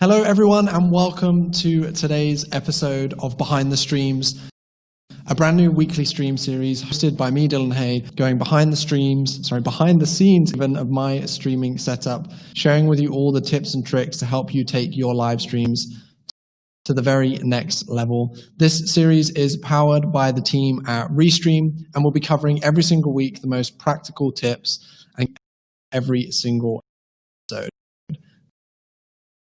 Hello everyone and welcome to today's episode of Behind the Streams, a brand new weekly stream series hosted by me, Dylan Hay, going behind the scenes even of my streaming setup, sharing with you all the tips and tricks to help you take your live streams to the very next level. This series is powered by the team at Restream and we'll be covering every single week the most practical tips and every single episode.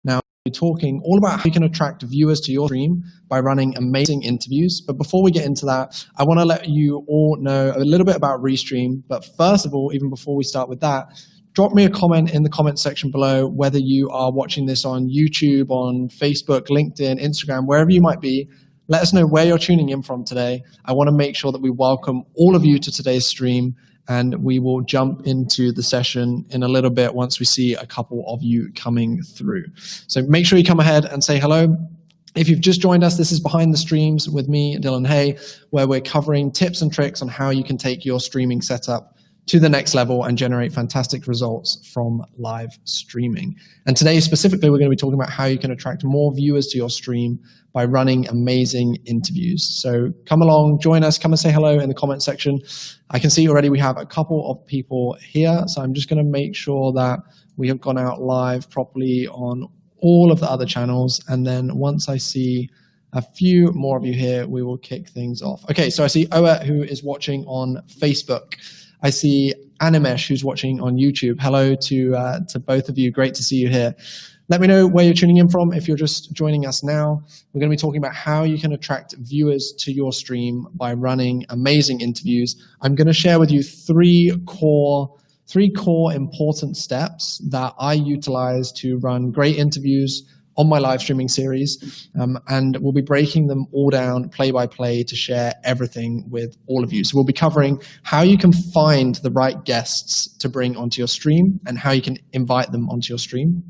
Now, we're talking all about how you can attract viewers to your stream by running amazing interviews. But before we get into that, I want to let you all know a little bit about Restream. But first of all, even before we start with that, drop me a comment in the comment section below, whether you are watching this on YouTube, on Facebook, LinkedIn, Instagram, wherever you might be. Let us know where you're tuning in from today. I want to make sure that we welcome all of you to today's stream, and we will jump into the session in a little bit once we see a couple of you coming through. So make sure you come ahead and say hello. If you've just joined us, this is Behind the Streams with me, Dylan Hay, where we're covering tips and tricks on how you can take your streaming setup to the next level and generate fantastic results from live streaming. And today specifically, we're going to be talking about how you can attract more viewers to your stream by running amazing interviews. So come along, join us, come and say hello in the comment section. I can see already we have a couple of people here, so I'm just going to make sure that we have gone out live properly on all of the other channels. And then once I see a few more of you here, we will kick things off. Okay, so I see Oet, who is watching on Facebook. I see Animesh, who's watching on YouTube. Hello to both of you. Great to see you here. Let me know where you're tuning in from. If you're just joining us now, we're going to be talking about how you can attract viewers to your stream by running amazing interviews. I'm going to share with you three core important steps that I utilize to run great interviews on my live streaming series, and we'll be breaking them all down play by play to share everything with all of you. So we'll be covering how you can find the right guests to bring onto your stream and how you can invite them onto your stream.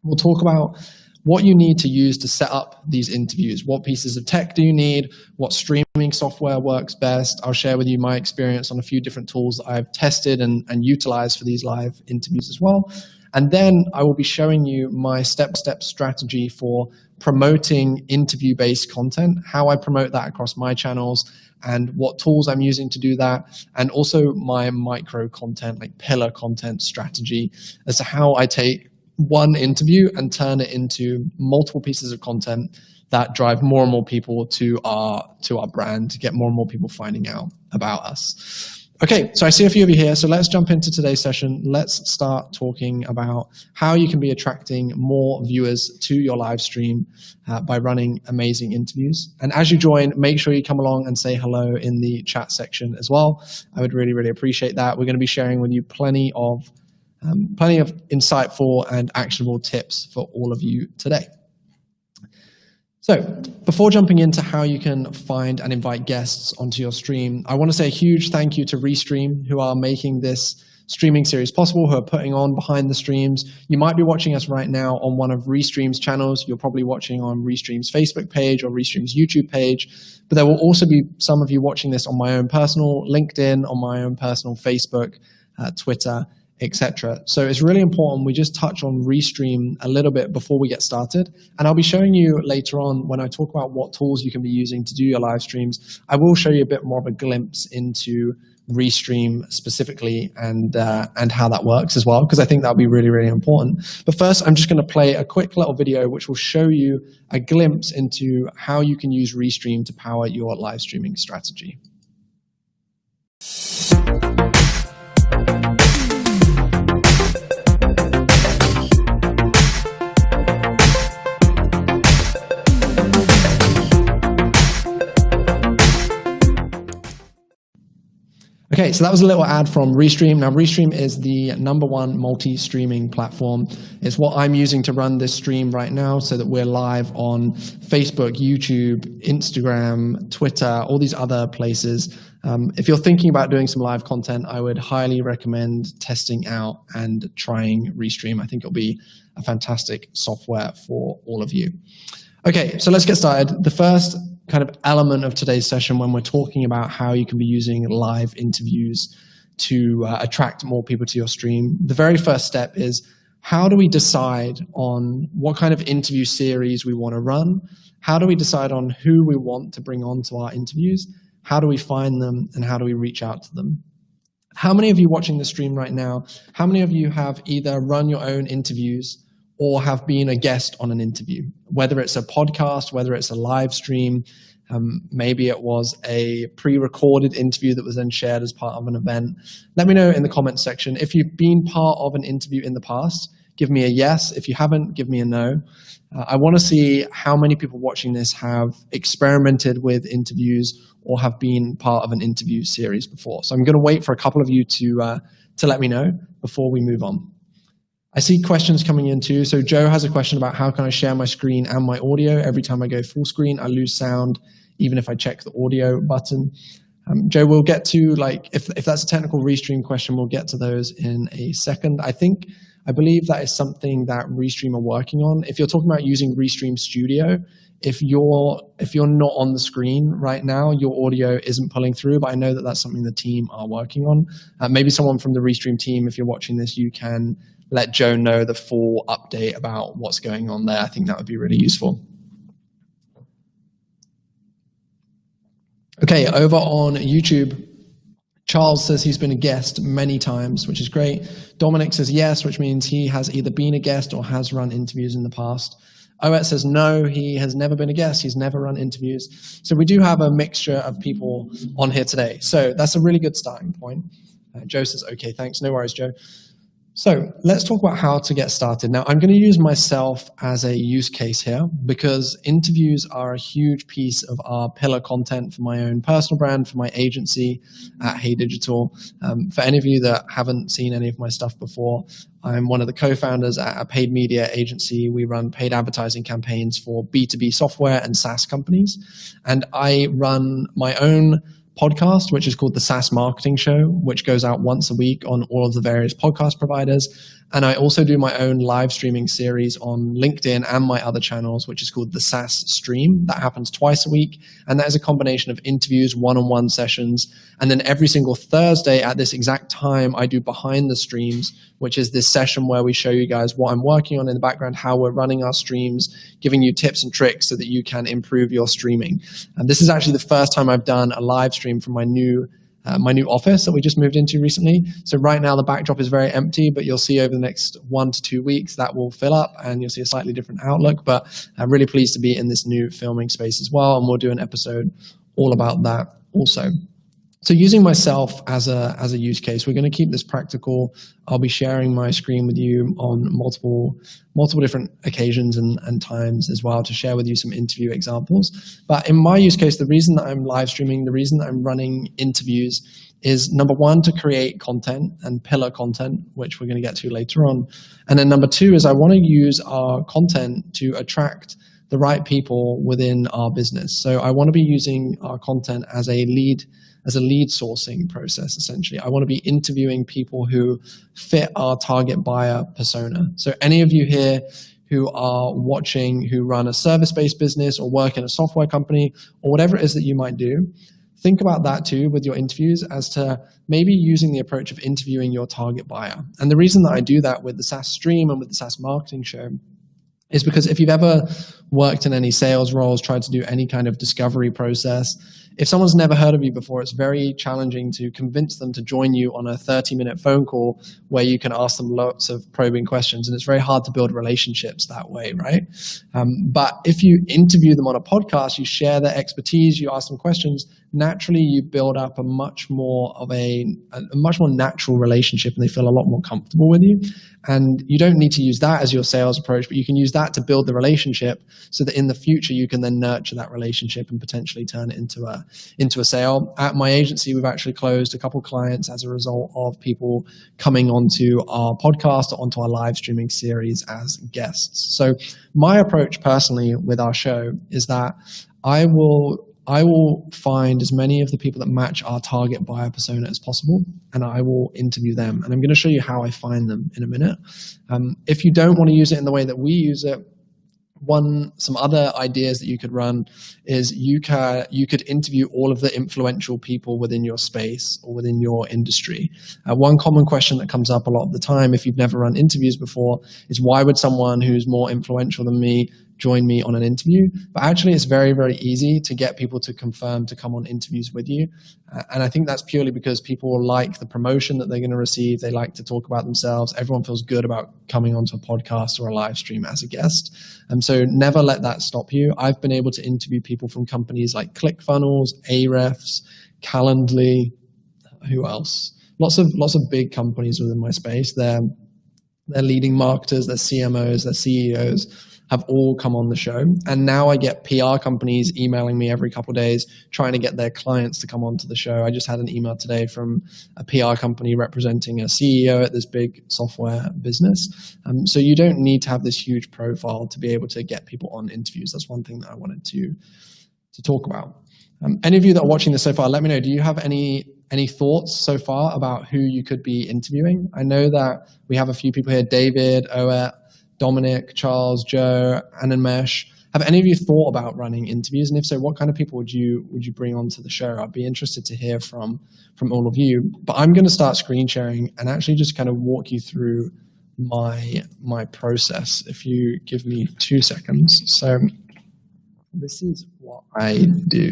We'll talk about what you need to use to set up these interviews. What pieces of tech do you need? What streaming software works best? I'll share with you my experience on a few different tools that I've tested and utilized for these live interviews as well. And then I will be showing you my step-by-step strategy for promoting interview-based content, how I promote that across my channels, and what tools I'm using to do that, and also my micro content, like pillar content strategy, as to how I take one interview and turn it into multiple pieces of content that drive more and more people to our brand, to get more and more people finding out about us. Okay, so I see a few of you here, so let's jump into today's session. Let's start talking about how you can be attracting more viewers to your live stream by running amazing interviews. And as you join, make sure you come along and say hello in the chat section as well. I would really, really appreciate that. We're going to be sharing with you plenty of insightful and actionable tips for all of you today. So before jumping into how you can find and invite guests onto your stream, I want to say a huge thank you to Restream, who are making this streaming series possible, who are putting on Behind the Streams. You might be watching us right now on one of Restream's channels. You're probably watching on Restream's Facebook page or Restream's YouTube page, but there will also be some of you watching this on my own personal LinkedIn, on my own personal Facebook, Twitter, etc. So it's really important we just touch on Restream a little bit before we get started. And I'll be showing you later on when I talk about what tools you can be using to do your live streams. I will show you a bit more of a glimpse into Restream specifically and how that works as well, because I think that'll be really, really important. But first, I'm just going to play a quick little video which will show you a glimpse into how you can use Restream to power your live streaming strategy. Okay, so that was a little ad from Restream. Now, Restream is the #1 multi-streaming platform. It's what I'm using to run this stream right now so that we're live on Facebook, YouTube, Instagram, Twitter, all these other places. If you're thinking about doing some live content, I would highly recommend testing out and trying Restream. I think it'll be a fantastic software for all of you. Okay, so let's get started. The first kind of element of today's session when we're talking about how you can be using live interviews to attract more people to your stream. The very first step is how do we decide on what kind of interview series we want to run? How do we decide on who we want to bring on to our interviews? How do we find them, and how do we reach out to them? How many of you watching the stream right now, how many of you have either run your own interviews or have been a guest on an interview? Whether it's a podcast, whether it's a live stream, maybe it was a pre-recorded interview that was then shared as part of an event. Let me know in the comments section. If you've been part of an interview in the past, give me a yes. If you haven't, give me a no. I want to see how many people watching this have experimented with interviews or have been part of an interview series before. So I'm going to wait for a couple of you to let me know before we move on. I see questions coming in too. So Joe has a question about how can I share my screen and my audio? Every time I go full screen, I lose sound, even if I check the audio button. Joe, we'll get to, like, if that's a technical Restream question, we'll get to those in a second. I believe that is something that Restream are working on. If you're talking about using Restream Studio, if you're not on the screen right now, your audio isn't pulling through, but I know that that's something the team are working on. Maybe someone from the Restream team, if you're watching this, you can let Joe know the full update about what's going on there. I think that would be really useful. Okay, over on YouTube, Charles says he's been a guest many times, which is great. Dominic says yes, which means he has either been a guest or has run interviews in the past. Oet says no, he has never been a guest. He's never run interviews. So we do have a mixture of people on here today. So that's a really good starting point. Joe says, okay, thanks. No worries, Joe. So let's talk about how to get started. Now, I'm going to use myself as a use case here because interviews are a huge piece of our pillar content for my own personal brand, for my agency at Hey Digital. For any of you that haven't seen any of my stuff before, I'm one of the co-founders at a paid media agency. We run paid advertising campaigns for B2B software and SaaS companies. And I run my own podcast, which is called the SaaS Marketing Show, which goes out once a week on all of the various podcast providers. And I also do my own live streaming series on LinkedIn and my other channels, which is called the SaaS Stream. That happens twice a week. And that is a combination of interviews, one-on-one sessions. And then every single Thursday at this exact time, I do behind the streams, which is this session where we show you guys what I'm working on in the background, how we're running our streams, giving you tips and tricks so that you can improve your streaming. And this is actually the first time I've done a live stream from my new office that we just moved into recently. So right now the backdrop is very empty, but you'll see over the next 1 to 2 weeks that will fill up and you'll see a slightly different outlook. But I'm really pleased to be in this new filming space as well. And we'll do an episode all about that also. So using myself as a use case, we're going to keep this practical. I'll be sharing my screen with you on multiple different occasions and times as well to share with you some interview examples. But in my use case, the reason that I'm live streaming, the reason that I'm running interviews is number one, to create content and pillar content, which we're going to get to later on. And then number two is I want to use our content to attract the right people within our business. So I want to be using our content as a lead sourcing process, essentially. I want to be interviewing people who fit our target buyer persona. So any of you here who are watching, who run a service-based business or work in a software company or whatever it is that you might do, think about that too with your interviews as to maybe using the approach of interviewing your target buyer. And the reason that I do that with the SaaS Stream and with the SaaS Marketing Show is because if you've ever worked in any sales roles, tried to do any kind of discovery process, if someone's never heard of you before, it's very challenging to convince them to join you on a 30-minute phone call where you can ask them lots of probing questions. And it's very hard to build relationships that way, right? But if you interview them on a podcast, you share their expertise, you ask them questions, naturally you build up a much more natural relationship and they feel a lot more comfortable with you. And you don't need to use that as your sales approach, but you can use that to build the relationship so that in the future you can then nurture that relationship and potentially turn it into a sale. At my agency, we've actually closed a couple clients as a result of people coming onto our podcast or onto our live streaming series as guests. So my approach personally with our show is that I will find as many of the people that match our target buyer persona as possible, and I will interview them. And I'm going to show you how I find them in a minute. If you don't want to use it in the way that we use it, Some other ideas that you could run is you could interview all of the influential people within your space or within your industry. One common question that comes up a lot of the time, if you've never run interviews before, is why would someone who's more influential than me join me on an interview? But actually, it's very, very easy to get people to confirm to come on interviews with you. And I think that's purely because people like the promotion that they're going to receive. They like to talk about themselves. Everyone feels good about coming onto a podcast or a live stream as a guest. And so never let that stop you. I've been able to interview people from companies like ClickFunnels, Ahrefs, Calendly, who else? Lots of big companies within my space. They're leading marketers, their CMOs, their CEOs have all come on the show. And now I get PR companies emailing me every couple of days trying to get their clients to come onto the show. I just had an email today from a PR company representing a CEO at this big software business. So you don't need to have this huge profile to be able to get people on interviews. That's one thing that I wanted to talk about. Any of you that are watching this so far, let me know, do you have any thoughts so far about who you could be interviewing? I know that we have a few people here, David, Oet, Dominic, Charles, Joe, Animesh. Have any of you thought about running interviews? And if so, what kind of people would you bring onto the show? I'd be interested to hear from all of you. But I'm going to start screen sharing and actually just kind of walk you through my process. If you give me 2 seconds. So this is what I do.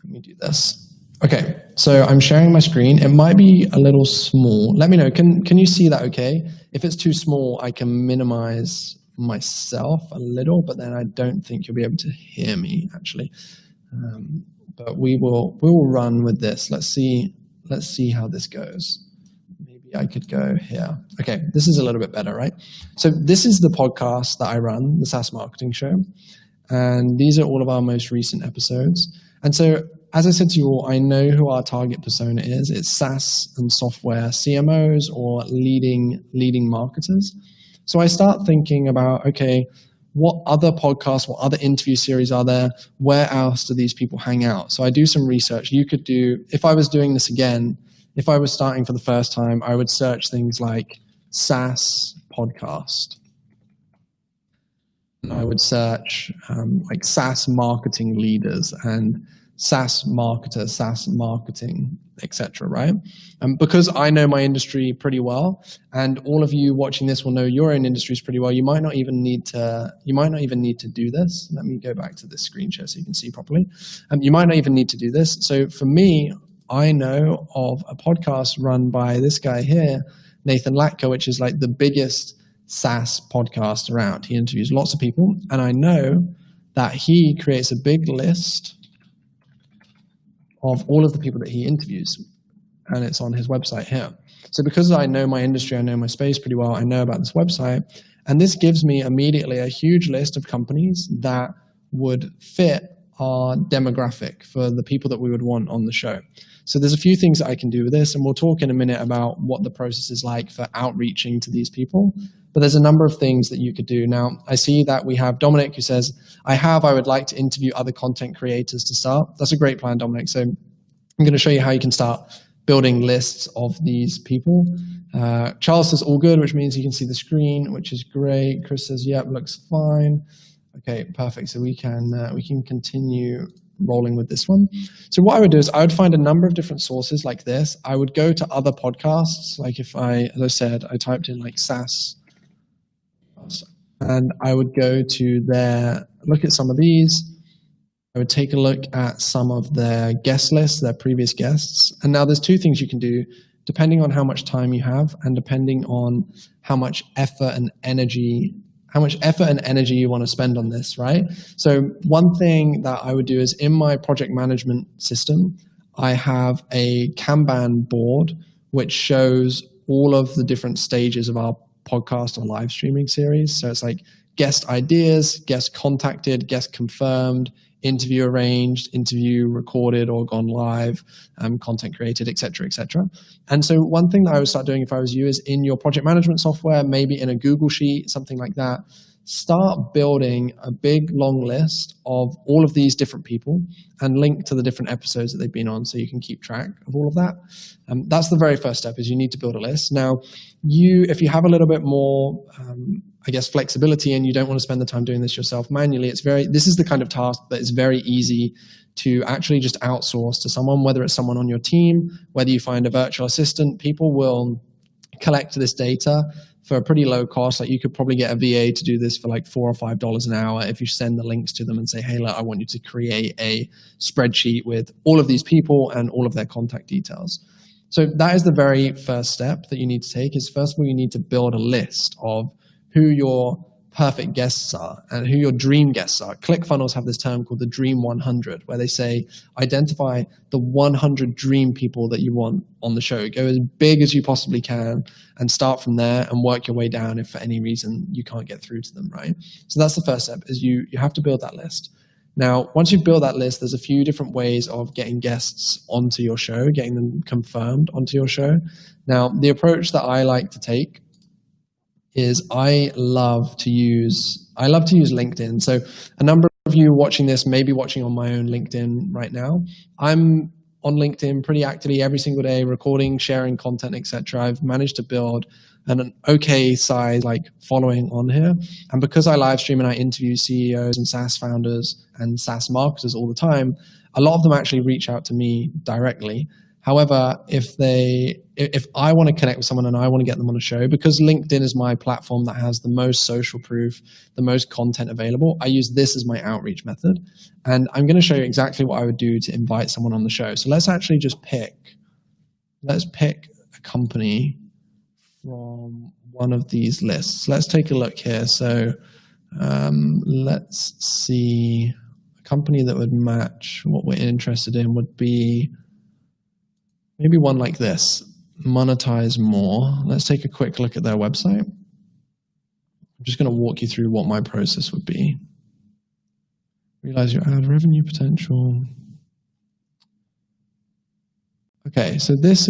Let me do this. Okay, so I'm sharing my screen. It might be a little small. Let me know. Can you see that okay? If it's too small, I can minimize myself a little, but then I don't think you'll be able to hear me actually. But we will run with this. Let's see how this goes. Maybe I could go here. Okay, this is a little bit better, right? So this is the podcast that I run, the SaaS Marketing Show. And these are all of our most recent episodes. And so, as I said to you all, I know who our target persona is. It's SaaS and software CMOs or leading marketers. So I start thinking about, okay, what other podcasts, what other interview series are there? Where else do these people hang out? So I do some research. You could do, if I was doing this again, if I was starting for the first time, I would search things like SaaS podcast. I would search like SaaS marketing leaders and SaaS marketers, SaaS marketing, etc. Right? Because I know my industry pretty well, and all of you watching this will know your own industries pretty well. You might not even need to do this. Let me go back to this screen share so you can see properly. You might not even need to do this. So for me, I know of a podcast run by this guy here, Nathan Latka, which is like the biggest SaaS podcast around. He interviews lots of people, and I know that he creates a big list of all of the people that he interviews, and it's on his website here. So because I know my industry, I know my space pretty well, I know about this website, and this gives me immediately a huge list of companies that would fit our demographic for the people that we would want on the show. So there's a few things that I can do with this, and we'll talk in a minute about what the process is like for outreaching to these people. But there's a number of things that you could do. Now, I see that we have Dominic who says, I would like to interview other content creators to start. That's a great plan, Dominic. So I'm going to show you how you can start building lists of these people. Charles says all good, which means you can see the screen, which is great. Chris says, yep, looks fine. Okay, perfect. So we can continue rolling with this one. So what I would do is I would find a number of different sources like this. I would go to other podcasts. Like if as I said, I typed in like SaaS, and I would go to look at some of these. I would take a look at some of their guest lists, their previous guests. And now there's two things you can do, depending on how much time you have and depending on how much effort and energy you want to spend on this, right? So one thing that I would do is in my project management system, I have a Kanban board which shows all of the different stages of our podcast or live streaming series. So it's like guest ideas, guest contacted, guest confirmed, interview arranged, interview recorded or gone live, content created, etc., etc. And so one thing that I would start doing if I was you is in your project management software, maybe in a Google Sheet, something like that, start building a big long list of all of these different people and link to the different episodes that they've been on so you can keep track of all of that. That's the very first step, is you need to build a list. Now, if you have a little bit more I guess, flexibility and you don't want to spend the time doing this yourself manually, this is the kind of task that is very easy to actually just outsource to someone, whether it's someone on your team, whether you find a virtual assistant. People will collect this data for a pretty low cost. Like you could probably get a VA to do this for like $4 or $5 an hour if you send the links to them and say, hey, look, I want you to create a spreadsheet with all of these people and all of their contact details. So that is the very first step that you need to take. Is first of all, you need to build a list of who your perfect guests are and who your dream guests are. ClickFunnels have this term called the Dream 100, where they say, identify the 100 dream people that you want on the show. Go as big as you possibly can and start from there and work your way down if for any reason you can't get through to them, right? So that's the first step, is you have to build that list. Now, once you've built that list, there's a few different ways of getting guests onto your show, getting them confirmed onto your show. Now, the approach that I like to take is I love to use LinkedIn. So a number of you watching this may be watching on my own LinkedIn right now. I'm on LinkedIn pretty actively every single day, recording, sharing content, etc. I've managed to build an okay size following on here. And because I live stream and I interview CEOs and SaaS founders and SaaS marketers all the time, a lot of them actually reach out to me directly. However, if I want to connect with someone and I want to get them on a show, because LinkedIn is my platform that has the most social proof, the most content available, I use this as my outreach method. And I'm going to show you exactly what I would do to invite someone on the show. So let's actually just pick a company from one of these lists. Let's take a look here. So let's see, a company that would match what we're interested in would be maybe one like this, Monetize More. Let's take a quick look at their website. I'm just going to walk you through what my process would be. Realize your ad revenue potential. Okay, so this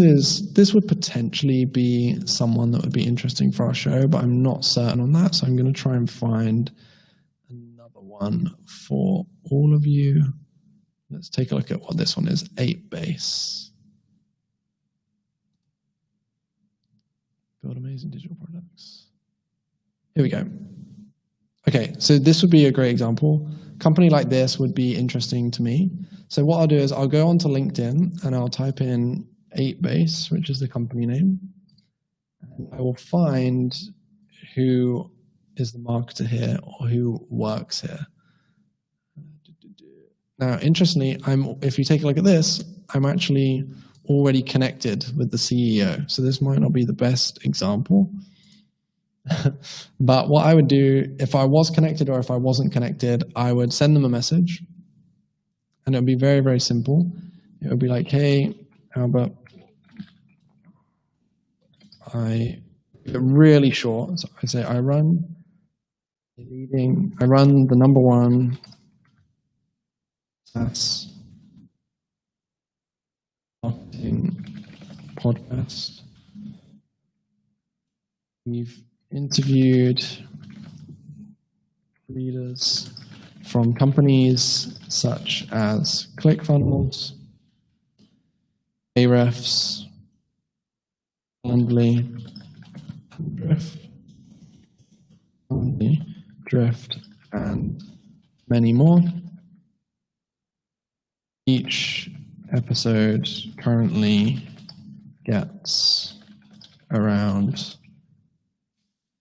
would potentially be someone that would be interesting for our show, but I'm not certain on that, so I'm going to try and find another one for all of you. Let's take a look at what this one is, 8base. Build amazing digital products. Here we go. Okay, so this would be a great example. A company like this would be interesting to me. So what I'll do is I'll go onto LinkedIn and I'll type in 8base, which is the company name. And I will find who is the marketer here or who works here. Now, interestingly, if you take a look at this, I'm actually already connected with the CEO. So this might not be the best example. But what I would do if I was connected or if I wasn't connected, I would send them a message. And it would be very, very simple. It would be like, hey, Albert, really short. So I say, I run the number one SaaS marketing podcast. We've interviewed leaders from companies such as ClickFunnels, Ahrefs, Drift, and many more. Each episode currently gets around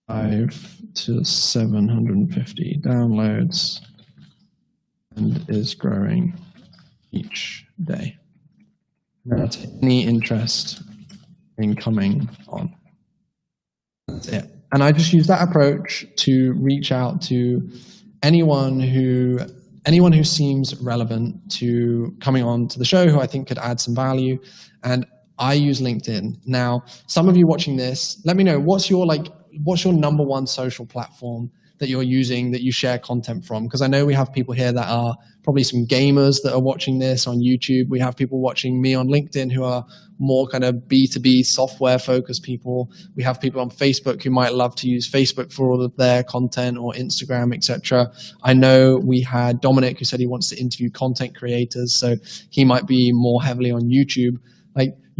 500 to 750 downloads and is growing each day. Not any interest in coming on. That's it. And I just use that approach to reach out to anyone who seems relevant to coming on to the show, who I think could add some value. And I use LinkedIn. Now, some of you watching this, let me know, what's your number one social platform that you're using, that you share content from? Because I know we have people here that are probably some gamers that are watching this on YouTube. We have people watching me on LinkedIn who are more kind of B2B software focused people. We have people on Facebook who might love to use Facebook for all of their content, or Instagram, etc. I know we had Dominic who said he wants to interview content creators, so he might be more heavily on YouTube.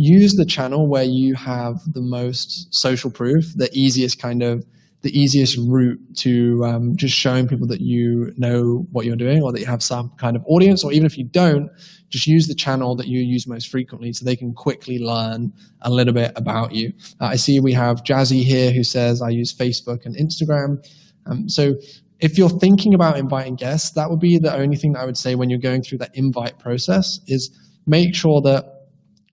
Use the channel where you have the most social proof, the easiest kind of the easiest route to just showing people that you know what you're doing, or that you have some kind of audience, or even if you don't, just use the channel that you use most frequently so they can quickly learn a little bit about you. I see we have Jazzy here who says, I use Facebook and Instagram. So if you're thinking about inviting guests, that would be the only thing that I would say when you're going through that invite process, is make sure that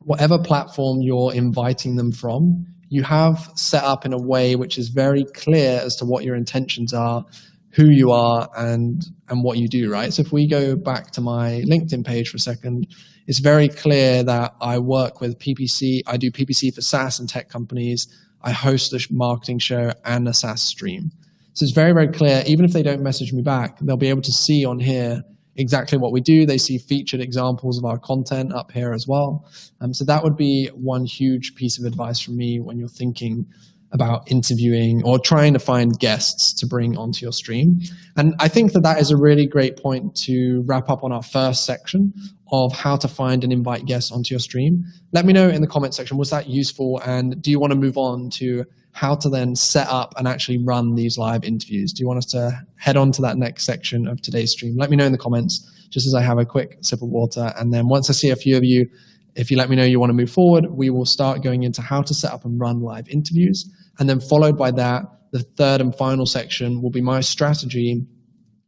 whatever platform you're inviting them from, you have set up in a way which is very clear as to what your intentions are, who you are, and what you do, right? So if we go back to my LinkedIn page for a second, it's very clear that I work with PPC. I do PPC for SaaS and tech companies. I host a marketing show and a SaaS stream. So it's very, very clear. Even if they don't message me back, they'll be able to see on here exactly what we do. They see featured examples of our content up here as well. So that would be one huge piece of advice from me when you're thinking about interviewing or trying to find guests to bring onto your stream. And I think that that is a really great point to wrap up on our first section of how to find and invite guests onto your stream. Let me know in the comment section, was that useful? And do you want to move on to how to then set up and actually run these live interviews? Do you want us to head on to that next section of today's stream? Let me know in the comments, just as I have a quick sip of water. And then once I see a few of you, if you let me know you want to move forward, we will start going into how to set up and run live interviews. And then followed by that, the third and final section will be my strategy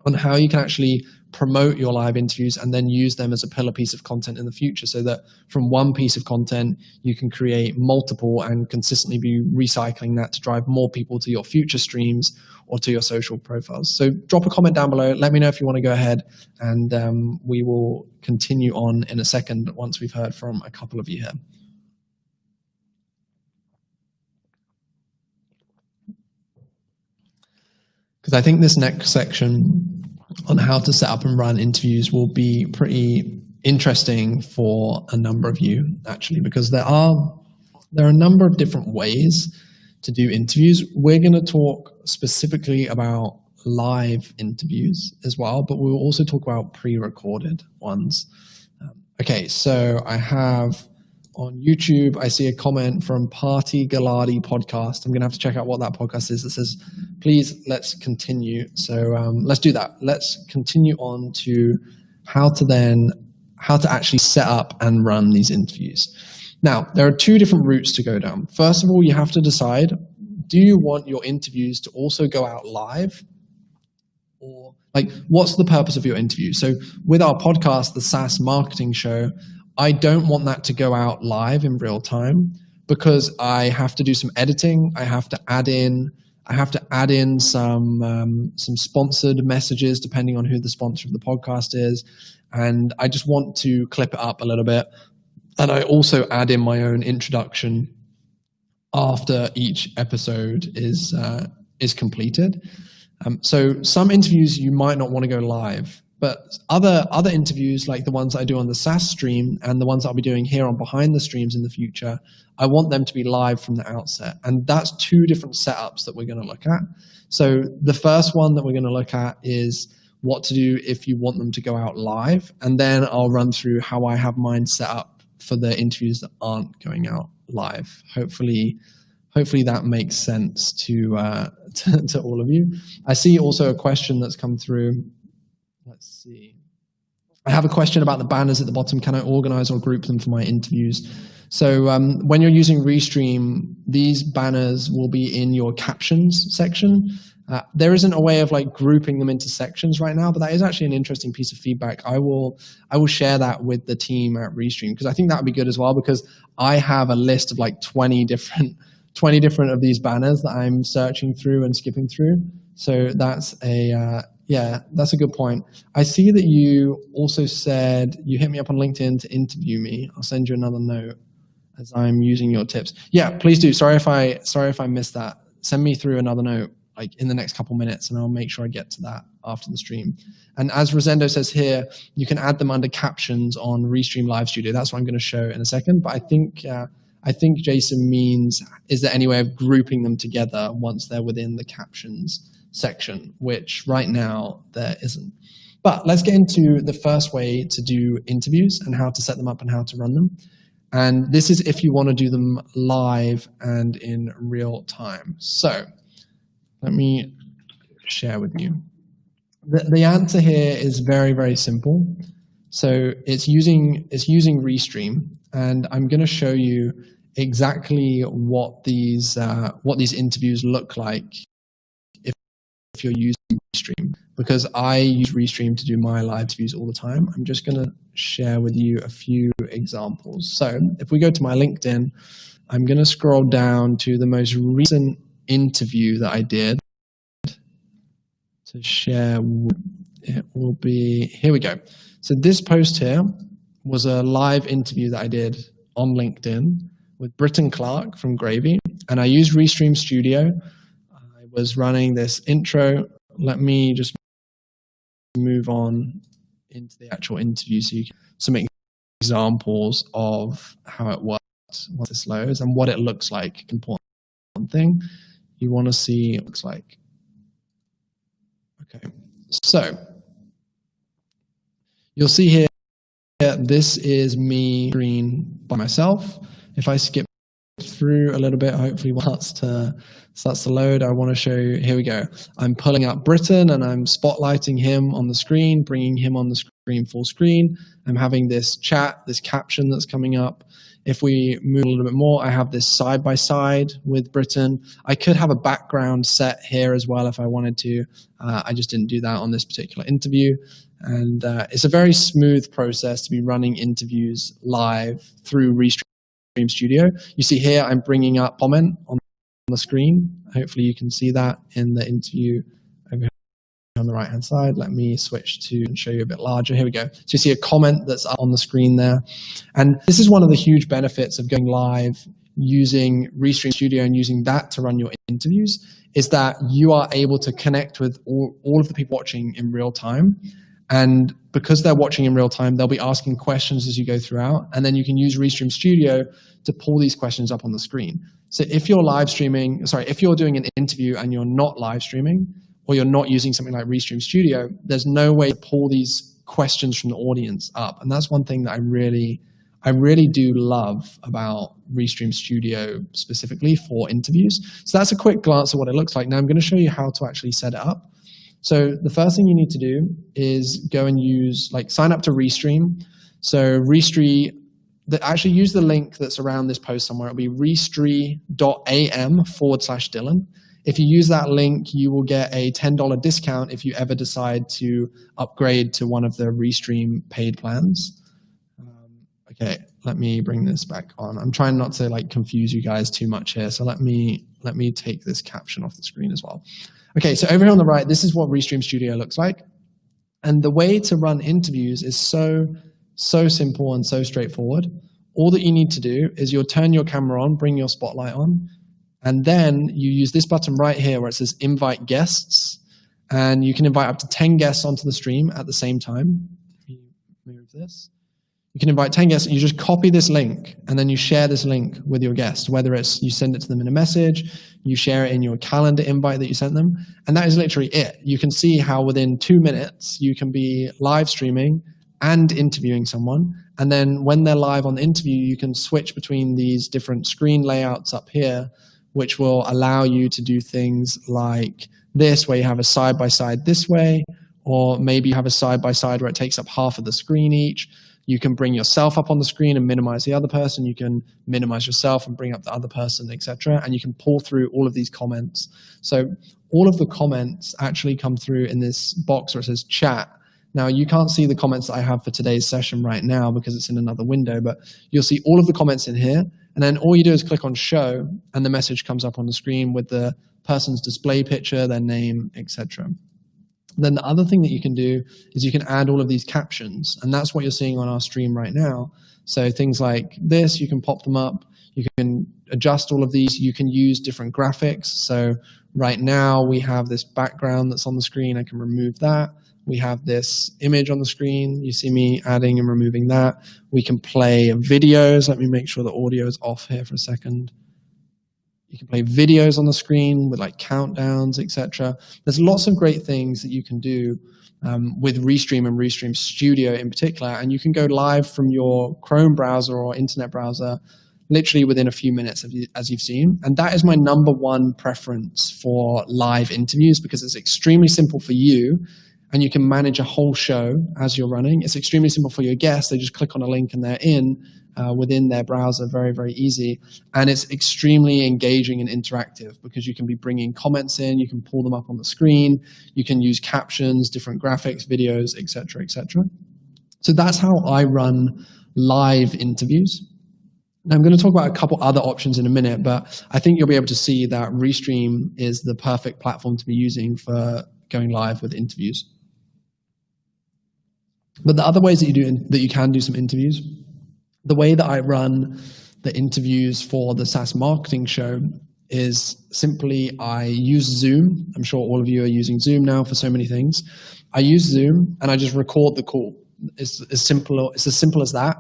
on how you can actually promote your live interviews and then use them as a pillar piece of content in the future, so that from one piece of content, you can create multiple and consistently be recycling that to drive more people to your future streams or to your social profiles. So drop a comment down below. Let me know if you want to go ahead, and we will continue on in a second once we've heard from a couple of you here. Because I think this next section on how to set up and run interviews will be pretty interesting for a number of you, actually, because there are a number of different ways to do interviews. We're going to talk specifically about live interviews as well, but we'll also talk about pre-recorded ones. Okay, so I have on YouTube, I see a comment from Party Galadi Podcast. I'm going to have to check out what that podcast is. That says, please, let's continue. So let's do that. Let's continue on to how to actually set up and run these interviews. Now, there are two different routes to go down. First of all, you have to decide, do you want your interviews to also go out live? Or like, what's the purpose of your interview? So with our podcast, the SaaS Marketing Show, I don't want that to go out live in real time, because I have to do some editing. I have to add in some sponsored messages depending on who the sponsor of the podcast is, and I just want to clip it up a little bit. And I also add in my own introduction after each episode is completed. So some interviews you might not want to go live. But other interviews, like the ones I do on the SaaS stream and the ones I'll be doing here on Behind the Streams in the future, I want them to be live from the outset. And that's two different setups that we're going to look at. So the first one that we're going to look at is what to do if you want them to go out live. And then I'll run through how I have mine set up for the interviews that aren't going out live. Hopefully that makes sense to all of you. I see also a question that's come through. Let's see. I have a question about the banners at the bottom. Can I organize or group them for my interviews? So when you're using Restream, these banners will be in your captions section. There isn't a way of like grouping them into sections right now, but that is actually an interesting piece of feedback. I will share that with the team at Restream, because I think that would be good as well, because I have a list of like 20 different of these banners that I'm searching through and skipping through. So that's that's a good point. I see that you also said you hit me up on LinkedIn to interview me. I'll send you another note as I'm using your tips. Yeah, please do. Sorry if I missed that. Send me through another note like in the next couple minutes, and I'll make sure I get to that after the stream. And as Rosendo says here, you can add them under captions on Restream Live Studio. That's what I'm going to show in a second. But I think Jason means, is there any way of grouping them together once they're within the captions section, which right now there isn't. But let's get into the first way to do interviews and how to set them up and how to run them. And this is if you want to do them live and in real time. So Let me share with you. The answer here is very, very simple. So it's using Restream, and I'm going to show you exactly what these interviews look like if you're using Restream, because I use Restream to do my live interviews all the time. I'm just going to share with you a few examples. So if we go to my LinkedIn, I'm going to scroll down to the most recent interview that I did to share. It will be, here we go. So this post here was a live interview that I did on LinkedIn with Britton Clark from Gravy, and I used Restream Studio. I was running this intro. Let me just move on into the actual interview so you can some examples of how it works once this loads and what it looks like. Important thing you want to see it looks like. Okay, so you'll see here, this is me screen by myself. If I skip through a little bit, hopefully starts to load. I want to show you, here we go. I'm pulling up Britton and I'm spotlighting him on the screen, bringing him on the screen full screen. I'm having this chat, this caption that's coming up. If we move a little bit more, I have this side by side with Britton. I could have a background set here as well if I wanted to. I just didn't do that on this particular interview. And it's a very smooth process to be running interviews live through Restream Studio. You see here, I'm bringing up comment on the screen. Hopefully you can see that in the interview over here on the right hand side. Let me switch to and show you a bit larger. Here we go. So you see a comment that's up on the screen there. And this is one of the huge benefits of going live using Restream Studio and using that to run your interviews, is that you are able to connect with all of the people watching in real time. And because they're watching in real time, they'll be asking questions as you go throughout. And then you can use Restream Studio to pull these questions up on the screen. So if you're live streaming, if you're doing an interview and you're not live streaming, or you're not using something like Restream Studio, there's no way to pull these questions from the audience up. And that's one thing that I really do love about Restream Studio specifically for interviews. So that's a quick glance at what it looks like. Now I'm going to show you how to actually set it up. So the first thing you need to do is go and sign up to Restream. So actually use the link that's around this post somewhere. It'll be restream.am/Dylan. If you use that link, you will get a $10 discount if you ever decide to upgrade to one of the Restream paid plans. Okay, let me bring this back on. I'm trying not to confuse you guys too much here. So let me take this caption off the screen as well. Okay, so over here on the right, this is what Restream Studio looks like. And the way to run interviews is so simple and so straightforward. All that you need to do is you'll turn your camera on, bring your spotlight on, and then you use this button right here where it says invite guests. And you can invite up to 10 guests onto the stream at the same time. If you move this. You can invite 10 guests, and you just copy this link, and then you share this link with your guests, whether it's you send it to them in a message, you share it in your calendar invite that you sent them, and that is literally it. You can see how within 2 minutes, you can be live streaming and interviewing someone, and then when they're live on the interview, you can switch between these different screen layouts up here, which will allow you to do things like this, where you have a side-by-side this way, or maybe you have a side-by-side where it takes up half of the screen each. You can bring yourself up on the screen and minimize the other person. You can minimize yourself and bring up the other person, etc. And you can pull through all of these comments. So all of the comments actually come through in this box where it says chat. Now, you can't see the comments that I have for today's session right now because it's in another window, but you'll see all of the comments in here. And then all you do is click on show, and the message comes up on the screen with the person's display picture, their name, etc. Then the other thing that you can do is you can add all of these captions, and that's what you're seeing on our stream right now. So things like this, you can pop them up, you can adjust all of these, you can use different graphics. So right now we have this background that's on the screen, I can remove that. We have this image on the screen, you see me adding and removing that. We can play videos, let me make sure the audio is off here for a second. You can play videos on the screen with countdowns, etc. There's lots of great things that you can do with Restream and Restream Studio in particular, and you can go live from your Chrome browser or internet browser literally within a few minutes, as you've seen. And that is my number one preference for live interviews, because it's extremely simple for you, and you can manage a whole show as you're running. It's extremely simple for your guests. They just click on a link and they're in within their browser, very, very easy. And it's extremely engaging and interactive, because you can be bringing comments in, you can pull them up on the screen, you can use captions, different graphics, videos, etc., etc. So that's how I run live interviews. Now, I'm going to talk about a couple other options in a minute, but I think you'll be able to see that Restream is the perfect platform to be using for going live with interviews. But the other ways that you can do some interviews, the way that I run the interviews for the SaaS marketing show is simply I use Zoom. I'm sure all of you are using Zoom now for so many things. I use Zoom and I just record the call. It's as simple as that.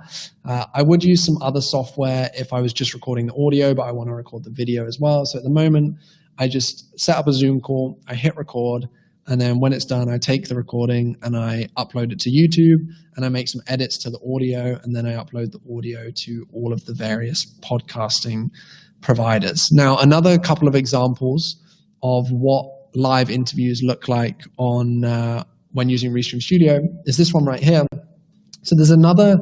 I would use some other software if I was just recording the audio, but I want to record the video as well. So at the moment, I just set up a Zoom call, I hit record, and then when it's done, I take the recording and I upload it to YouTube, and I make some edits to the audio, and then I upload the audio to all of the various podcasting providers. Now, another couple of examples of what live interviews look like on when using Restream Studio is this one right here. So there's another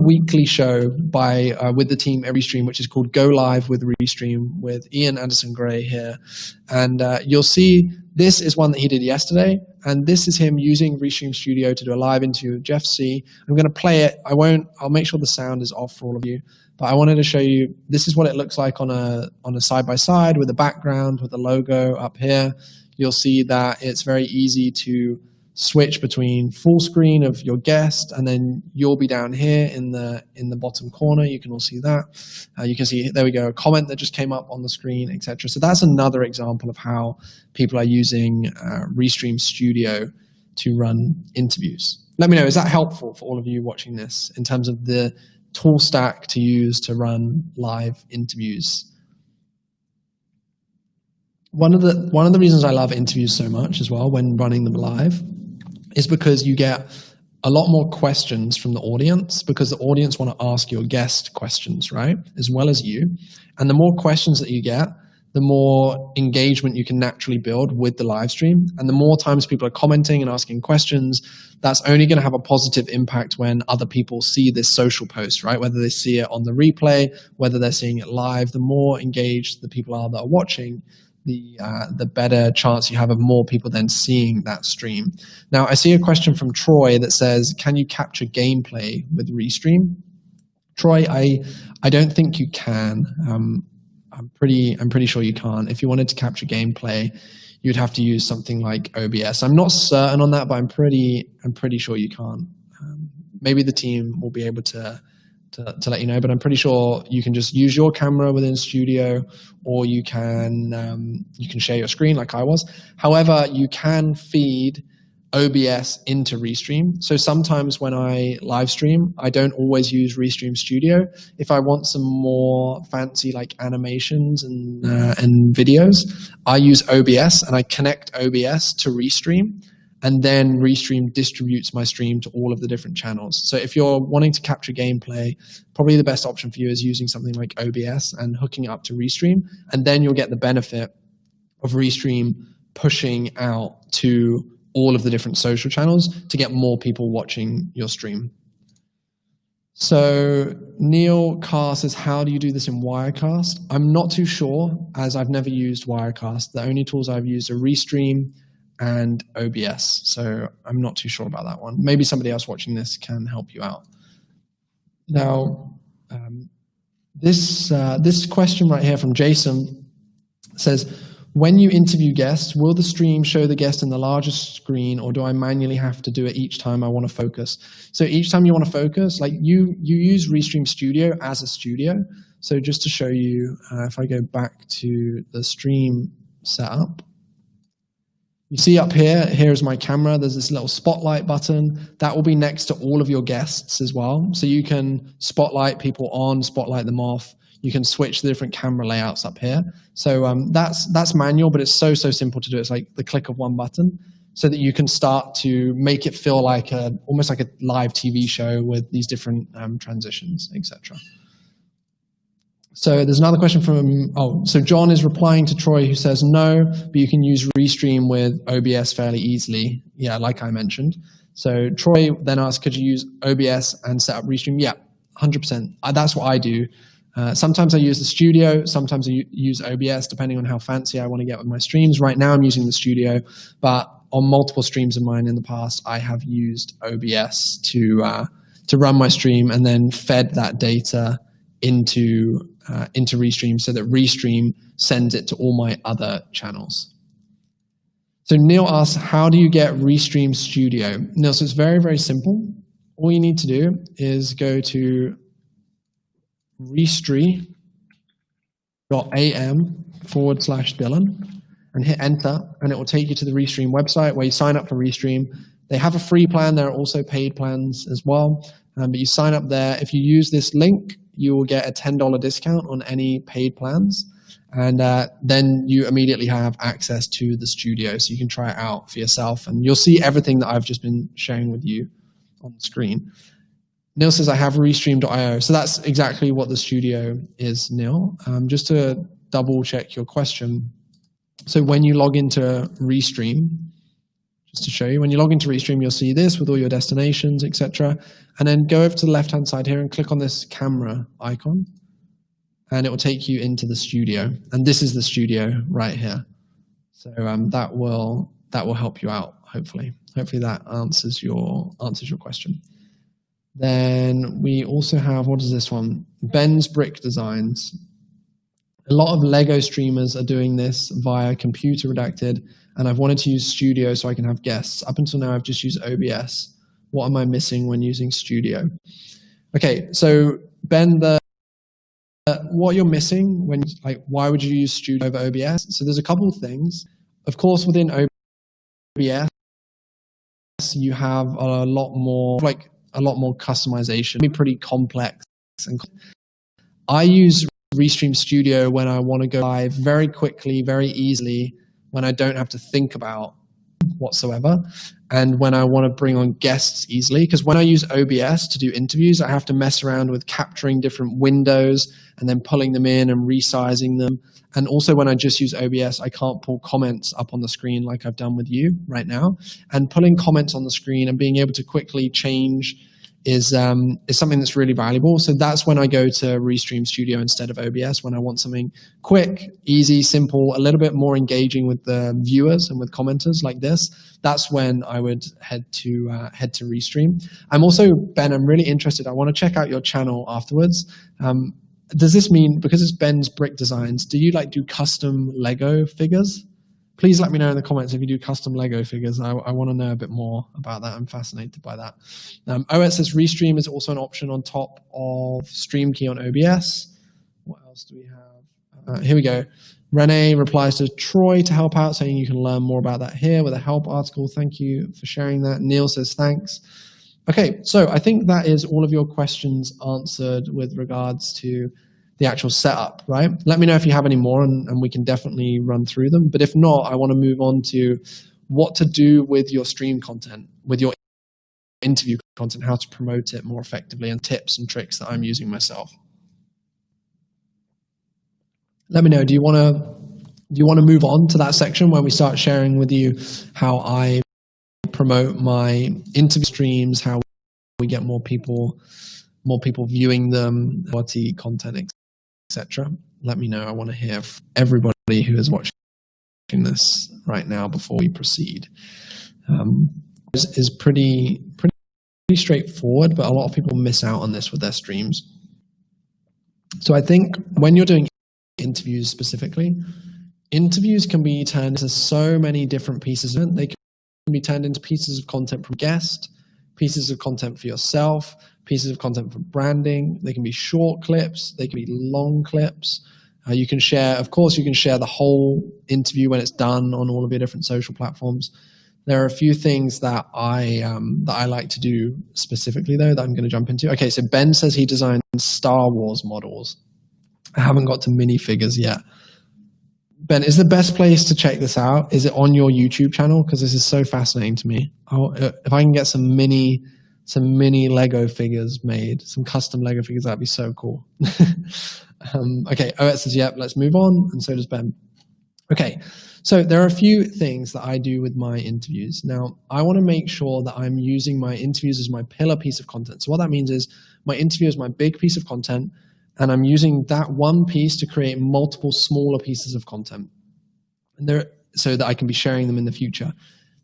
weekly show with the team at Restream, which is called Go Live with Restream, with Ian Anderson-Gray here. And you'll see this is one that he did yesterday, and this is him using Restream Studio to do a live interview with Jeff C. I'm going to play it. I'll make sure the sound is off for all of you, but I wanted to show you, this is what it looks like on a side-by-side with a background, with the logo up here. You'll see that it's very easy to switch between full screen of your guest, and then you'll be down here in the bottom corner. You can all see that. You can see, there we go, a comment that just came up on the screen, etc. So that's another example of how people are using Restream Studio to run interviews. Let me know, is that helpful for all of you watching this in terms of the tool stack to use to run live interviews? One of the reasons I love interviews so much as well when running them live is because you get a lot more questions from the audience, because the audience want to ask your guest questions, right? As well as you. And the more questions that you get, the more engagement you can naturally build with the live stream. And the more times people are commenting and asking questions, that's only going to have a positive impact when other people see this social post, right? Whether they see it on the replay, whether they're seeing it live, the more engaged the people are that are watching, the better chance you have of more people then seeing that stream. Now, I see a question from Troy that says, can you capture gameplay with Restream? Troy, I don't think you can. I'm pretty sure you can't. If you wanted to capture gameplay, you'd have to use something like OBS. I'm not certain on that, but I'm pretty sure you can't. Maybe the team will be able to let you know, but I'm pretty sure you can just use your camera within Studio, or you can share your screen like I was. However, you can feed OBS into Restream. So sometimes when I live stream, I don't always use Restream Studio. If I want some more fancy like animations and videos, I use OBS, and I connect OBS to Restream. And then Restream distributes my stream to all of the different channels. So if you're wanting to capture gameplay, probably the best option for you is using something like OBS and hooking it up to Restream. And then you'll get the benefit of Restream pushing out to all of the different social channels to get more people watching your stream. So Neil Carr says, how do you do this in Wirecast? I'm not too sure, as I've never used Wirecast. The only tools I've used are Restream and OBS. So I'm not too sure about that one. Maybe somebody else watching this can help you out. Now, this question right here from Jason says, when you interview guests, will the stream show the guest in the largest screen, or do I manually have to do it each time I want to focus? So each time you want to focus, like you use Restream Studio as a studio. So just to show you, if I go back to the stream setup, you see up here, here's my camera. There's this little spotlight button. That will be next to all of your guests as well. So you can spotlight people on, spotlight them off. You can switch the different camera layouts up here. So that's manual, but it's so simple to do. It's like the click of one button, so that you can start to make it feel like almost like a live TV show with these different transitions, etc. So there's another question from, so John is replying to Troy who says no, but you can use Restream with OBS fairly easily. Yeah, like I mentioned. So Troy then asked, could you use OBS and set up Restream? Yeah, 100%. That's what I do. Sometimes I use the studio, sometimes I use OBS, depending on how fancy I want to get with my streams. Right now I'm using the studio, but on multiple streams of mine in the past, I have used OBS to run my stream and then fed that data into Restream so that Restream sends it to all my other channels. So Neil asks, how do you get Restream Studio? Neil, so it's very, very simple. All you need to do is go to restream.am/Dylan and hit enter, and it will take you to the Restream website where you sign up for Restream. They have a free plan. There are also paid plans as well, but you sign up there. If you use this link, you will get a $10 discount on any paid plans, and then you immediately have access to the studio, so you can try it out for yourself, and you'll see everything that I've just been sharing with you on the screen. Neil says, I have Restream.io. So that's exactly what the studio is, Neil. Just to double check your question. So when you log into Restream, just to show you, when you log into Restream, you'll see this with all your destinations, etc. And then go over to the left-hand side here and click on this camera icon, and it will take you into the studio. And this is the studio right here. So that will help you out, hopefully. Hopefully that answers your question. Then we also have, what is this one? Ben's Brick Designs. A lot of Lego streamers are doing this via computer redacted, and I've wanted to use Studio so I can have guests. Up until now, I've just used OBS. What am I missing when using Studio? Okay, so Ben, what you're missing when, why would you use Studio over OBS? So there's a couple of things. Of course, within OBS, you have a lot more customization. It can be pretty complex. And I use Restream Studio when I want to go live very quickly, very easily, when I don't have to think about whatsoever, and when I want to bring on guests easily. Because when I use OBS to do interviews, I have to mess around with capturing different windows and then pulling them in and resizing them. And also when I just use OBS, I can't pull comments up on the screen like I've done with you right now. And pulling comments on the screen and being able to quickly change is something that's really valuable. So that's when I go to Restream Studio instead of OBS, when I want something quick, easy, simple, a little bit more engaging with the viewers and with commenters like this. That's when I would head to Restream. I'm also, Ben, I'm really interested. I want to check out your channel afterwards. Does this mean, because it's Ben's Brick Designs, do you do custom Lego figures? Please let me know in the comments if you do custom Lego figures. I want to know a bit more about that. I'm fascinated by that. Oet says Restream is also an option on top of StreamKey on OBS. What else do we have? Here we go. Renee replies to Troy to help out, saying you can learn more about that here with a help article. Thank you for sharing that. Neil says thanks. Okay, so I think that is all of your questions answered with regards to the actual setup, right? Let me know if you have any more, and we can definitely run through them. But if not, I want to move on to what to do with your stream content, with your interview content, how to promote it more effectively, and tips and tricks that I'm using myself. Let me know, do you want to move on to that section where we start sharing with you how I promote my interview streams, how we get more people viewing them, quality content, etc. Let me know. I want to hear from everybody who is watching this right now before we proceed. Is pretty straightforward, but a lot of people miss out on this with their streams. So I think when you're doing interviews specifically, interviews can be turned into so many different pieces. They can be turned into pieces of content from guest, pieces of content for yourself, pieces of content for branding. They can be short clips, they can be long clips. You can share, of course, you can share the whole interview when it's done on all of your different social platforms. There are a few things that I like to do specifically, though, that I'm going to jump into. Okay, so Ben says he designs Star Wars models. I haven't got to minifigures yet. Ben, is the best place to check this out? Is it on your YouTube channel? Because this is so fascinating to me. If I can get some mini some mini Lego figures made, some custom Lego figures. That'd be so cool. Okay, Oet says, yep, let's move on, and so does Ben. Okay, so there are a few things that I do with my interviews. Now, I want to make sure that I'm using my interviews as my pillar piece of content. So what that means is my interview is my big piece of content, and I'm using that one piece to create multiple smaller pieces of content, and so that I can be sharing them in the future.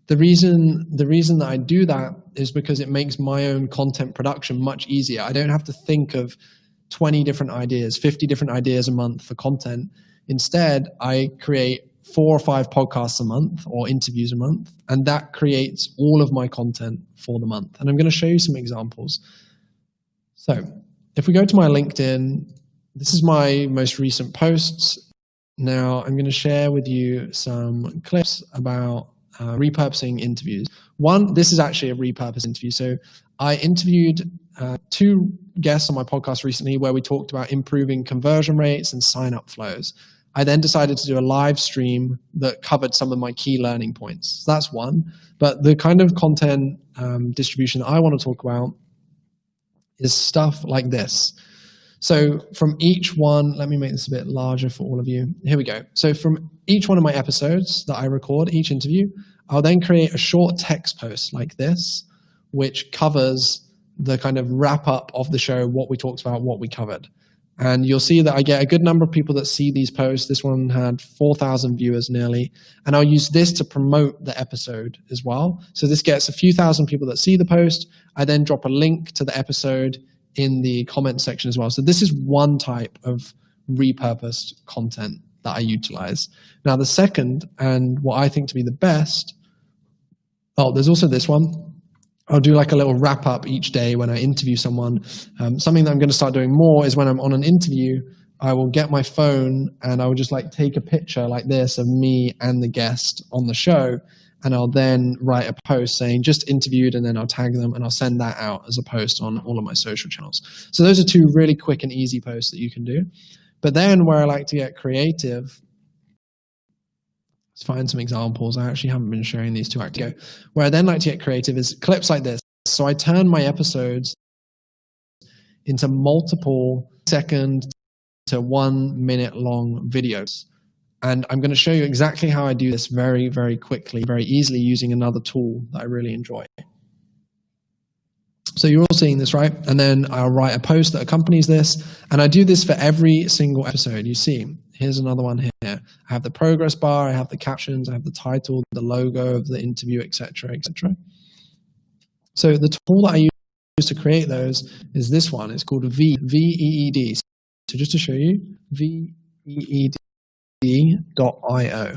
The reason that I do that is because it makes my own content production much easier. I don't have to think of 20 different ideas, 50 different ideas a month for content. Instead, I create 4 or 5 podcasts a month or interviews a month, and that creates all of my content for the month. And I'm going to show you some examples. So if we go to my LinkedIn, this is my most recent posts. Now I'm going to share with you some clips about repurposing interviews. One, this is actually a repurposed interview. So I interviewed 2 guests on my podcast recently where we talked about improving conversion rates and sign-up flows. I then decided to do a live stream that covered some of my key learning points. So that's one. But the kind of content distribution that I want to talk about is stuff like this. So from each one, let me make this a bit larger for all of you. Here we go. So from each one of my episodes that I record, each interview, I'll then create a short text post like this, which covers the kind of wrap up of the show, what we talked about, what we covered. And you'll see that I get a good number of people that see these posts. This one had 4,000 viewers nearly. And I'll use this to promote the episode as well. So this gets a few thousand people that see the post. I then drop a link to the episode in the comment section as well. So this is one type of repurposed content that I utilize. Now the second, and what I think to be the best, there's also this one. I'll do like a little wrap up each day when I interview someone. Something that I'm going to start doing more is when I'm on an interview, I will get my phone and I will just like take a picture like this of me and the guest on the show. And I'll then write a post saying just interviewed, and then I'll tag them and I'll send that out as a post on all of my social channels. So those are 2 really quick and easy posts that you can do. But then where I like to get creative, let's find some examples. I actually haven't been sharing these 2 active. Where I then like to get creative is clips like this. So I turn my episodes into multiple second to 1 minute long videos. And I'm going to show you exactly how I do this very, very quickly, very easily using another tool that I really enjoy. So you're all seeing this, right? And then I'll write a post that accompanies this. And I do this for every single episode. You see, here's another one here. I have the progress bar, I have the captions, I have the title, the logo of the interview, etc., etc. So the tool that I use to create those is this one. It's called VEED. So just to show you, VEED. .io.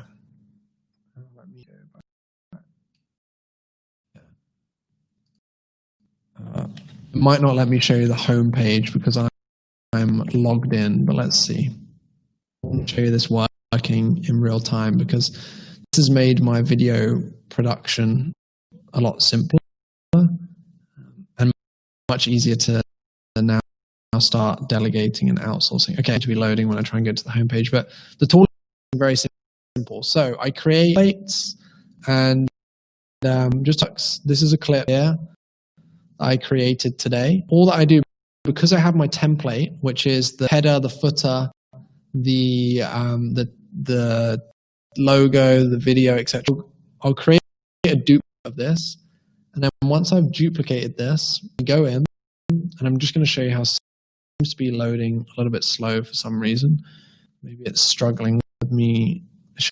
It might not let me show you the home page because I'm logged in, but let's see. I'll show you this working in real time because this has made my video production a lot simpler and much easier to now start delegating and outsourcing. Okay, to be loading when I try and get to the home page, but the tool is very simple. So I create plates and this is a clip here I created today. All that I do, because I have my template, which is the header, the footer, the logo, the video, etc. I'll create a duplicate of this, and then once I've duplicated this, I go in, and I'm just going to show you how it seems to be loading a little bit slow for some reason. Maybe it's struggling with me. It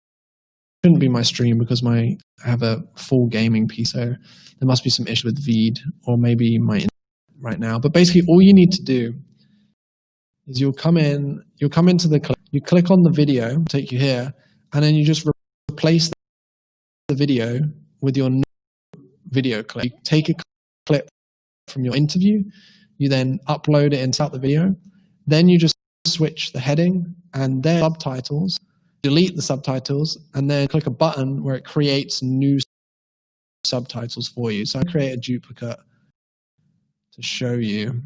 shouldn't be my stream because I have a full gaming PC, so there must be some issue with VEED, or maybe my internet right now. But basically, all you need to do is you'll come into the clip, you click on the video, take you here, and then you just replace the video with your new video clip. You take a clip from your interview, you then upload it inside the video, then you just switch the heading and then subtitles, delete the subtitles, and then click a button where it creates new subtitles for you. So I create a duplicate to show you.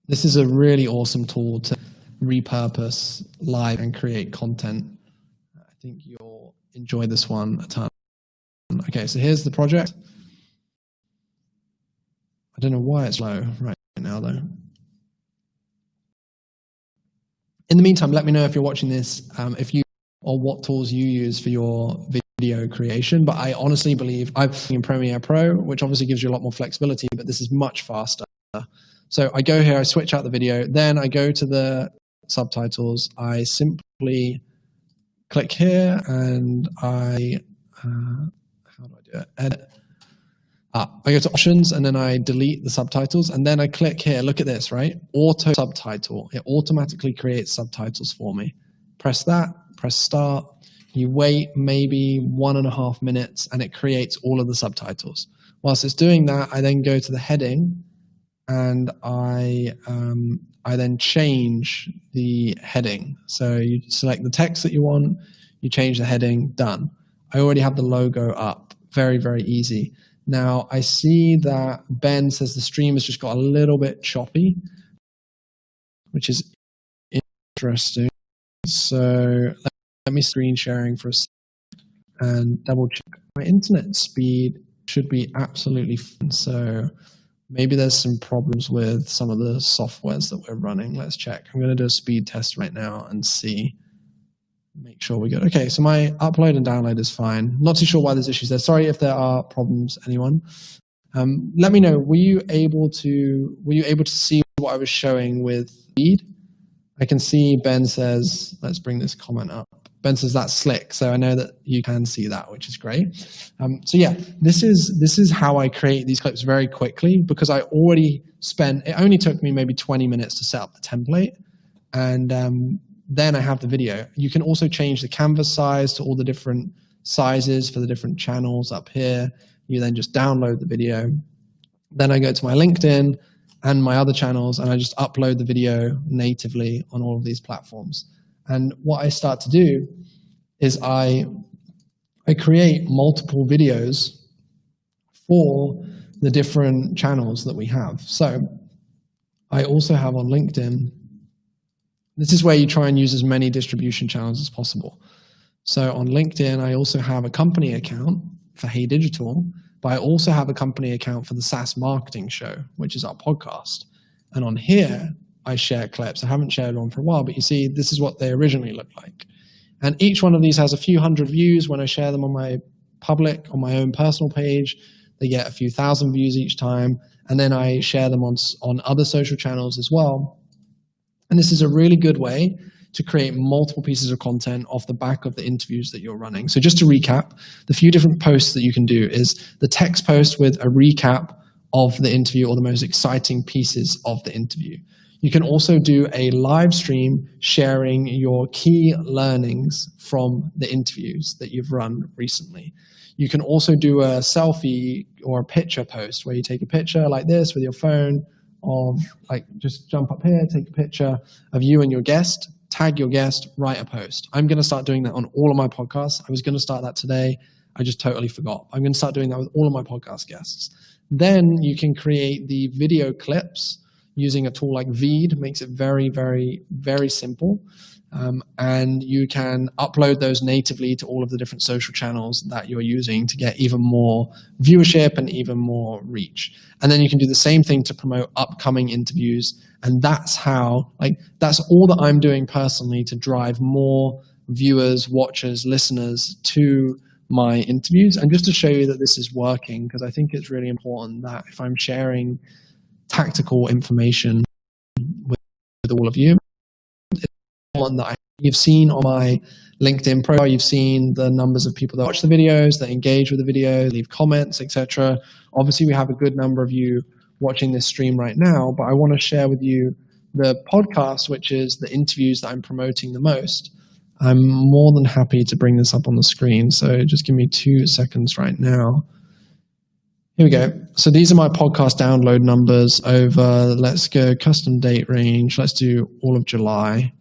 This is a really awesome tool to repurpose live and create content. I think you'll enjoy this one a ton. Okay, so here's the project. I don't know why it's low right now though. In the meantime, let me know if you're watching this, or what tools you use for your video creation. But I honestly believe I'm in Premiere Pro, which obviously gives you a lot more flexibility, but this is much faster. So I go here, I switch out the video, then I go to the subtitles. I simply click here and I, how do I do it? Edit. I go to options and then I delete the subtitles and then I click here. Look at this, right? Auto subtitle. It automatically creates subtitles for me. Press that, press start. You wait maybe 1.5 minutes and it creates all of the subtitles. Whilst it's doing that, I then go to the heading and I then change the heading. So you select the text that you want, you change the heading, done. I already have the logo up. Very, very easy. Now, I see that Ben says the stream has just got a little bit choppy, which is interesting. So let me screen sharing for a second and double check. My internet speed should be absolutely fine. So maybe there's some problems with some of the softwares that we're running. Let's check. I'm going to do a speed test right now and see. Make sure we're good. Okay, so my upload and download is fine. Not too sure why there's issues there. Sorry if there are problems, anyone. Let me know, were you able to see what I was showing with speed? I can see Ben says, let's bring this comment up. Ben says that's slick, so I know that you can see that, which is great. So yeah, this is how I create these clips very quickly because I already it only took me maybe 20 minutes to set up the template, and then I have the video. You can also change the canvas size to all the different sizes for the different channels up here. You then just download the video. Then I go to my LinkedIn and my other channels and I just upload the video natively on all of these platforms. And what I start to do is I create multiple videos for the different channels that we have. So I also have on LinkedIn, this is where you try and use as many distribution channels as possible. So on LinkedIn, I also have a company account for Hey Digital, but I also have a company account for the SaaS Marketing Show, which is our podcast. And on here, I share clips. I haven't shared one for a while, but you see, this is what they originally look like. And each one of these has a few hundred views. When I share them on my public, on my own personal page, they get a few thousand views each time. And then I share them on other social channels as well. And this is a really good way to create multiple pieces of content off the back of the interviews that you're running. So just to recap, the few different posts that you can do is the text post with a recap of the interview or the most exciting pieces of the interview. You can also do a live stream sharing your key learnings from the interviews that you've run recently. You can also do a selfie or a picture post where you take a picture like this with your phone of, like, just jump up here, take a picture of you and your guest, tag your guest, write a post. I'm going to start doing that on all of my podcasts. I was going to start that today. I just totally forgot. I'm going to start doing that with all of my podcast guests. Then you can create the video clips using a tool like Veed. Makes it very, very, very simple. And you can upload those natively to all of the different social channels that you're using to get even more viewership and even more reach. And then you can do the same thing to promote upcoming interviews. And that's how, that's all that I'm doing personally to drive more viewers, watchers, listeners to my interviews. And just to show you that this is working, because I think it's really important that if I'm sharing tactical information with all of you, one that you've seen on my LinkedIn profile, you've seen the numbers of people that watch the videos, that engage with the video, leave comments, etc. Obviously, we have a good number of you watching this stream right now, but I want to share with you the podcast, which is the interviews that I'm promoting the most. I'm more than happy to bring this up on the screen, so just give me 2 seconds right now. Here we go. So these are my podcast download numbers over, let's go custom date range. Let's do all of July.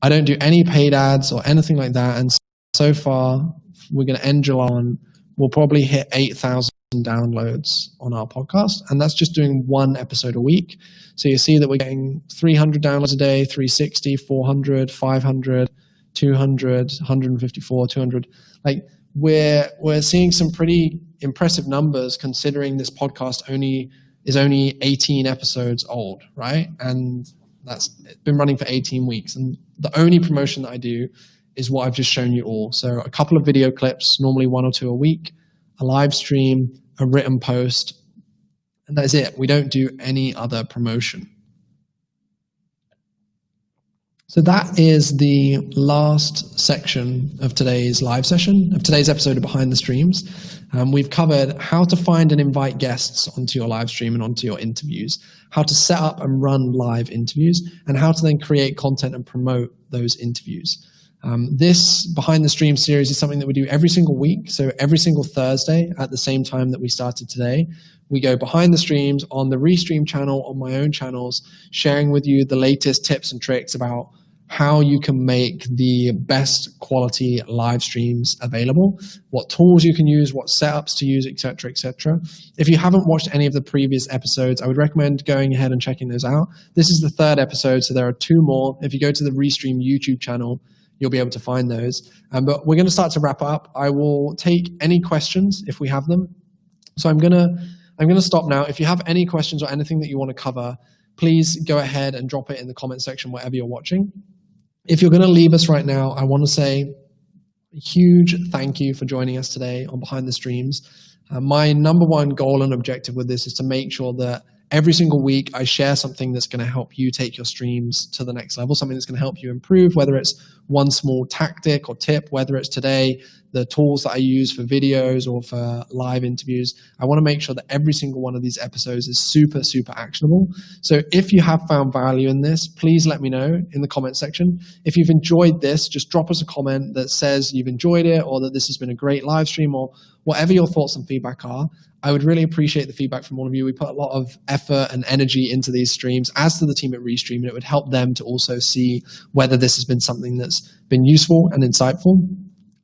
I don't do any paid ads or anything like that. And so far, we're going to end July on, we'll probably hit 8,000 downloads on our podcast. And that's just doing one episode a week. So you see that we're getting 300 downloads a day, 360, 400, 500, 200, 154, 200. we're seeing some pretty impressive numbers considering this podcast is only 18 episodes old, right? And it's been running for 18 weeks. And the only promotion that I do is what I've just shown you all. So a couple of video clips, normally 1 or 2 a week, a live stream, a written post, and that's it. We don't do any other promotion. So that is the last section of today's live session, of today's episode of Behind the Streams. We've covered how to find and invite guests onto your live stream and onto your interviews, how to set up and run live interviews, and how to then create content and promote those interviews. This Behind the Stream series is something that we do every single week. So every single Thursday at the same time that we started today, we go behind the streams on the Restream channel, on my own channels, sharing with you the latest tips and tricks about how you can make the best quality live streams available, what tools you can use, what setups to use, etc., etc. If you haven't watched any of the previous episodes, I would recommend going ahead and checking those out. This is the 3rd episode, so there are 2 more. If you go to the Restream YouTube channel, you'll be able to find those. But we're going to start to wrap up. I will take any questions if we have them. So I'm going to stop now. If you have any questions or anything that you want to cover, please go ahead and drop it in the comment section wherever you're watching. If you're going to leave us right now, I want to say a huge thank you for joining us today on Behind the Streams. My number one goal and objective with this is to make sure that every single week I share something that's going to help you take your streams to the next level, something that's going to help you improve, whether it's one small tactic or tip, whether it's today, the tools that I use for videos or for live interviews. I want to make sure that every single one of these episodes is super, super actionable. So if you have found value in this, please let me know in the comment section. If you've enjoyed this, just drop us a comment that says you've enjoyed it or that this has been a great live stream or whatever your thoughts and feedback are. I would really appreciate the feedback from all of you. We put a lot of effort and energy into these streams, as to the team at Restream, and it would help them to also see whether this has been something that's been useful and insightful.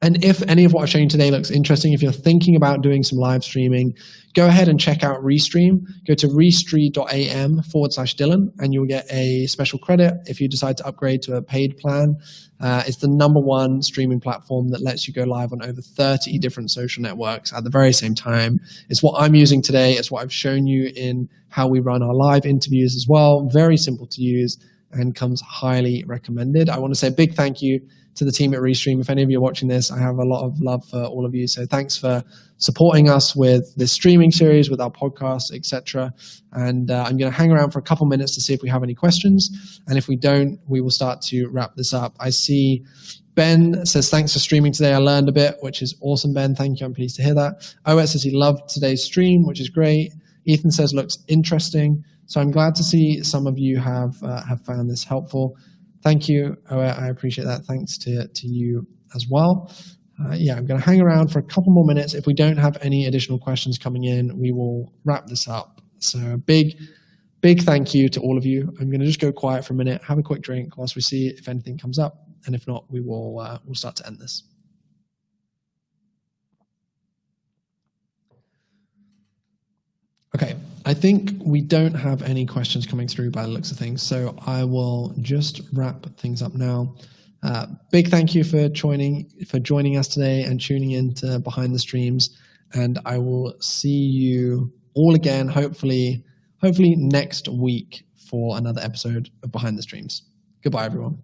And if any of what I've shown you today looks interesting, if you're thinking about doing some live streaming, go ahead and check out Restream. Go to restream.am/Dylan, and you'll get a special credit if you decide to upgrade to a paid plan. It's the #1 streaming platform that lets you go live on over 30 different social networks at the very same time. It's what I'm using today. It's what I've shown you in how we run our live interviews as well. Very simple to use and comes highly recommended. I want to say a big thank you to the team at Restream. If any of you are watching this, I have a lot of love for all of you. So thanks for supporting us with this streaming series, with our podcast, etc. And I'm going to hang around for a couple minutes to see if we have any questions. And if we don't, we will start to wrap this up. I see Ben says, thanks for streaming today. I learned a bit, which is awesome, Ben. Thank you. I'm pleased to hear that. Oet says he loved today's stream, which is great. Ethan says, looks interesting. So I'm glad to see some of you have found this helpful. Thank you, Oet. I appreciate that. Thanks to you as well. Yeah, I'm going to hang around for a couple more minutes. If we don't have any additional questions coming in, we will wrap this up. So big thank you to all of you. I'm going to just go quiet for a minute, have a quick drink whilst we see if anything comes up. And if not, we'll start to end this. Okay, I think we don't have any questions coming through by the looks of things, so I will just wrap things up now. Big thank you for joining us today and tuning in to Behind the Streams, and I will see you all again, hopefully next week for another episode of Behind the Streams. Goodbye, everyone.